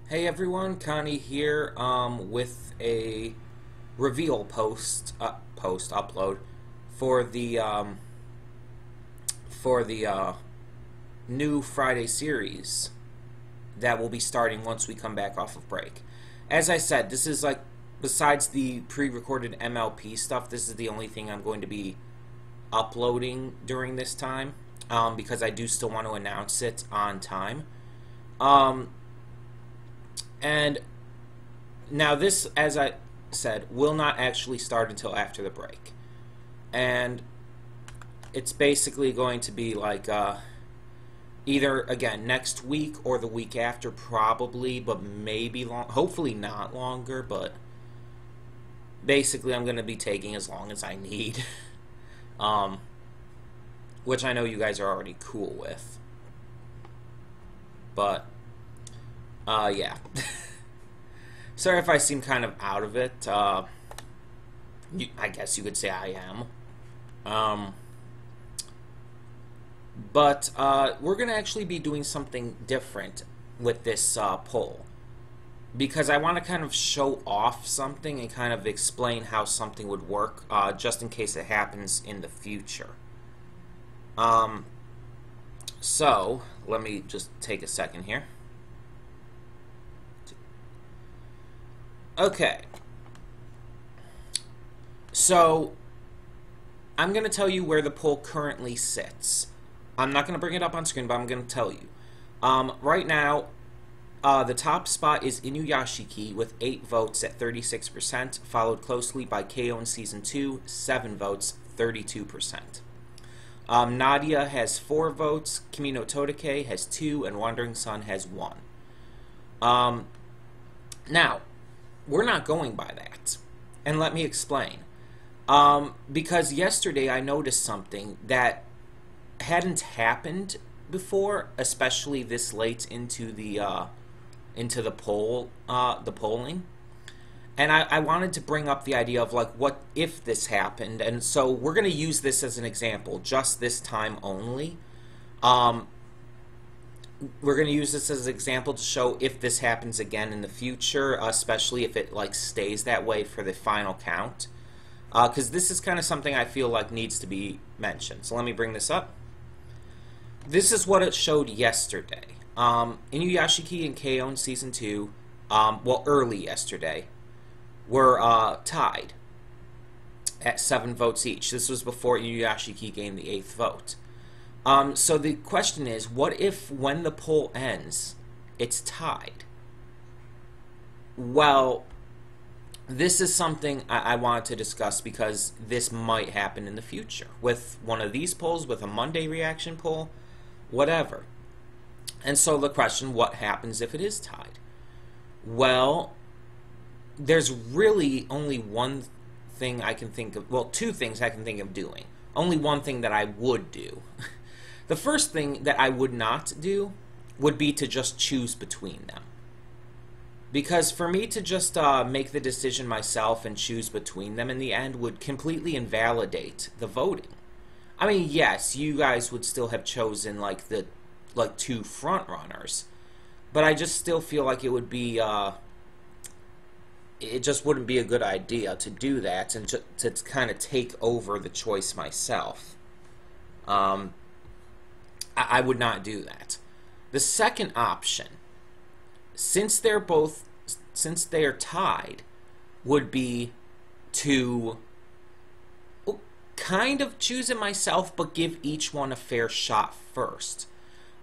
Hey everyone, Connie here with a reveal post upload for the new Friday series that will be starting once we come back off of break. As I said, this is like, besides the pre-recorded MLP stuff, this is the only thing I'm going to be uploading during this time because I do still want to announce it on time. And now this, as I said, will not actually start until after the break. And it's basically going to be like either, again, next week or the week after, probably, but maybe hopefully not longer, but basically I'm going to be taking as long as I need. Which I know you guys are already cool with. But yeah. Sorry if I seem kind of out of it. I guess you could say I am. But we're going to actually be doing something different with this poll. Because I want to kind of show off something and kind of explain how something would work, just in case it happens in the future. So, let me just take a second here. Okay, so I'm going to tell you where the poll currently sits. I'm not going to bring it up on screen, but I'm going to tell you. Right now, the top spot is Inuyashiki with 8 votes at 36%, followed closely by K-On! Season 2, 7 votes, 32%. Nadia has 4 votes, Kimi no Todake has 2, and Wandering Sun has 1. Now, we're not going by that. And let me explain. Because yesterday I noticed something that hadn't happened before, especially this late into the polling. And I wanted to bring up the idea of, like, what if this happened? And so we're going to use this as an example, just this time only. We're going to use this as an example to show if this happens again in the future, especially if it like stays that way for the final count. Because this is kind of something I feel like needs to be mentioned. So let me bring this up. This is what it showed yesterday. Inuyashiki and K-On! Season 2, well, early yesterday, were tied at 7 votes each. This was before Inuyashiki gained the 8th vote. So the question is, what if when the poll ends, it's tied? Well, this is something I wanted to discuss because this might happen in the future with one of these polls, with a Monday reaction poll, whatever. And so the question, what happens if it is tied? Well, there's really only one thing I can think of, well, 2 things I can think of doing. Only one thing that I would do. The first thing that I would not do would be to just choose between them. Because for me to just make the decision myself and choose between them in the end would completely invalidate the voting. I mean, yes, you guys would still have chosen like the 2 front runners, but I just still feel like it would be it just wouldn't be a good idea to do that and to kind of take over the choice myself. I would not do that. The second option, since they're tied, would be to kind of choose it myself, but give each one a fair shot first.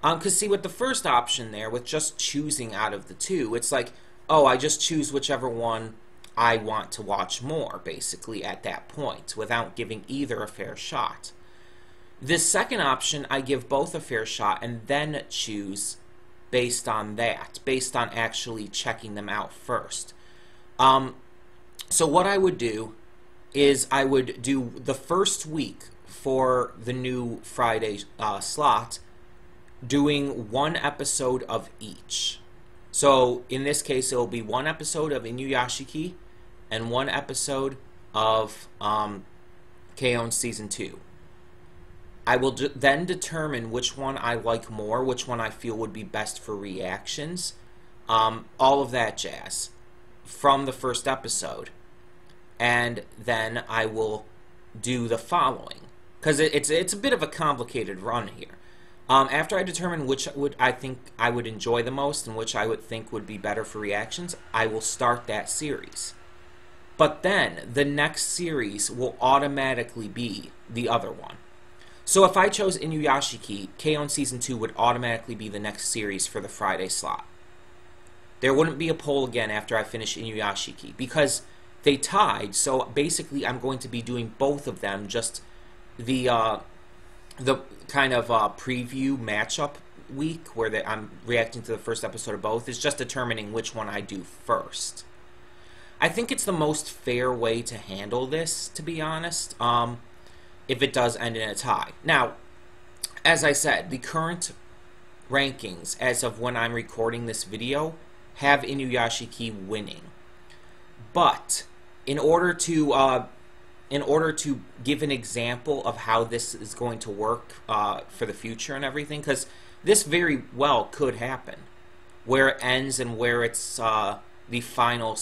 Because see, with the first option there, with just choosing out of the 2, it's like, oh, I just choose whichever one I want to watch more, basically, at that point, without giving either a fair shot. This second option, I give both a fair shot and then choose based on that, based on actually checking them out first. So what I would do is I would do the first week for the new Friday slot, doing 1 episode of each. So in this case, it will be 1 episode of Inuyashiki and 1 episode of K-On! Season 2. I will then determine which one I like more, which one I feel would be best for reactions, all of that jazz from the first episode, and then I will do the following, because it's a bit of a complicated run here. After I determine which I think I would enjoy the most and which I would think would be better for reactions, I will start that series. But then the next series will automatically be the other one. So if I chose Inuyashiki, K-On! Season 2 would automatically be the next series for the Friday slot. There wouldn't be a poll again after I finish Inuyashiki, because they tied, so basically I'm going to be doing both of them, just the kind of preview matchup week where I'm reacting to the first episode of both is just determining which one I do first. I think it's the most fair way to handle this, to be honest, if it does end in a tie. Now, as I said, the current rankings as of when I'm recording this video have Inuyashiki winning. But in order to give an example of how this is going to work for the future and everything, because this very well could happen, where it ends and where it's the final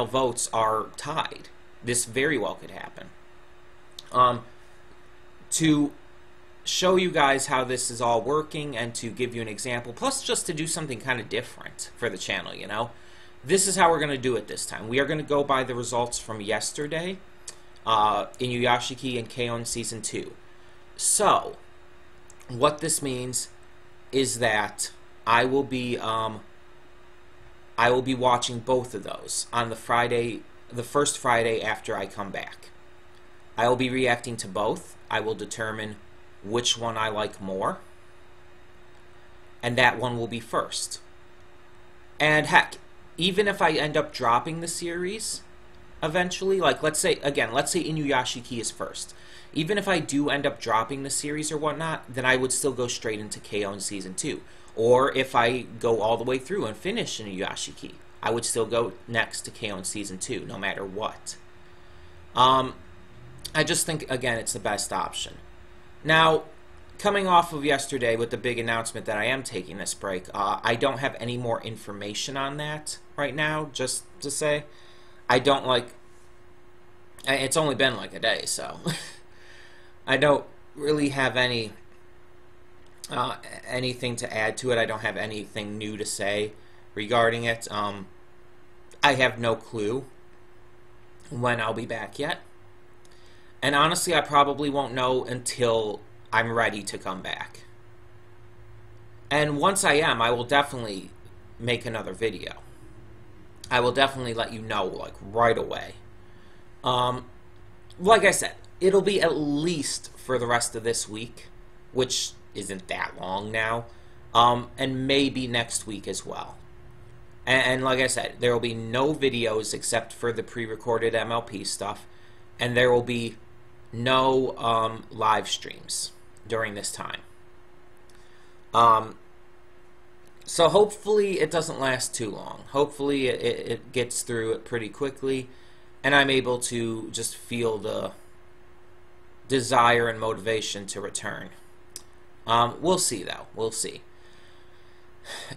votes are tied. This very well could happen. To show you guys how this is all working and to give you an example, plus just to do something kind of different for the channel, you know, this is how we're going to do it this time. We are going to go by the results from yesterday, Inuyashiki and K-On! Season 2. So, what this means is that I will be watching both of those on the first Friday after I come back. I will be reacting to both. I will determine which one I like more, and that one will be first. And heck, even if I end up dropping the series eventually, like let's say Inuyashiki is first. Even if I do end up dropping the series or whatnot, then I would still go straight into K-On! Season 2. Or if I go all the way through and finish Inuyashiki, I would still go next to K-On! Season 2, no matter what. I just think, again, it's the best option. Now, coming off of yesterday with the big announcement that I am taking this break, I don't have any more information on that right now, just to say. I don't it's only been like a day, so I don't really have anything to add to it. I don't have anything new to say regarding it. I have no clue when I'll be back yet. And honestly, I probably won't know until I'm ready to come back. And once I am, I will definitely make another video. I will definitely let you know, like, right away. Like I said, it'll be at least for the rest of this week, which isn't that long now, and maybe next week as well. And like I said, there will be no videos except for the pre-recorded MLP stuff, and there will be no live streams during this time. So hopefully it doesn't last too long. Hopefully it gets through it pretty quickly, and I'm able to just feel the desire and motivation to return. We'll see, though. We'll see.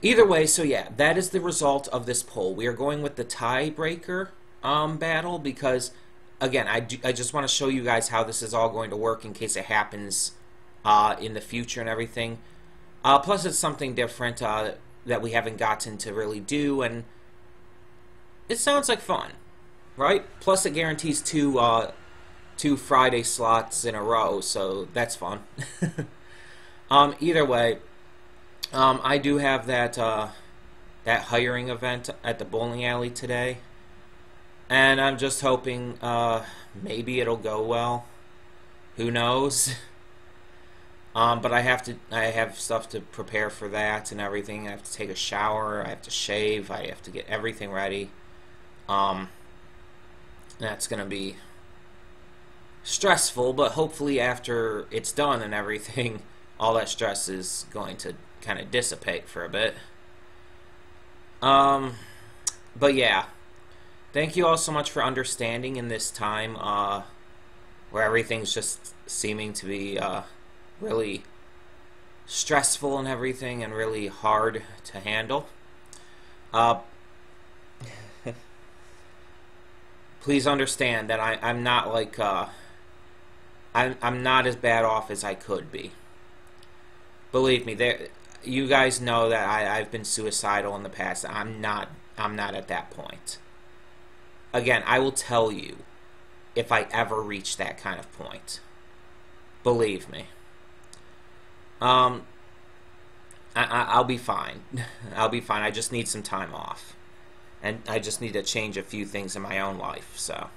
Either way, so yeah, that is the result of this poll. We are going with the tiebreaker battle because, again, I just want to show you guys how this is all going to work in case it happens in the future and everything. Plus, it's something different that we haven't gotten to really do, and it sounds like fun, right? Plus, it guarantees two Friday slots in a row, so that's fun. Either way, I do have that hiring event at the bowling alley today, and I'm just hoping maybe it'll go well. Who knows? But I have stuff to prepare for that and everything. I have to take a shower, I have to shave, I have to get everything ready. That's gonna be stressful, but hopefully after it's done and everything, all that stress is going to kind of dissipate for a bit. But yeah, thank you all so much for understanding in this time where everything's just seeming to be really stressful and everything and really hard to handle. Uh, please understand that I'm not like I'm not as bad off as I could be. Believe me, you guys know that I've been suicidal in the past. I'm not at that point. Again, I will tell you if I ever reach that kind of point. Believe me. I'll be fine. I'll be fine. I just need some time off. And I just need to change a few things in my own life, so.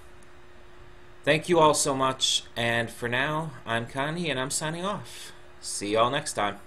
Thank you all so much, and for now, I'm Connie, and I'm signing off. See you all next time.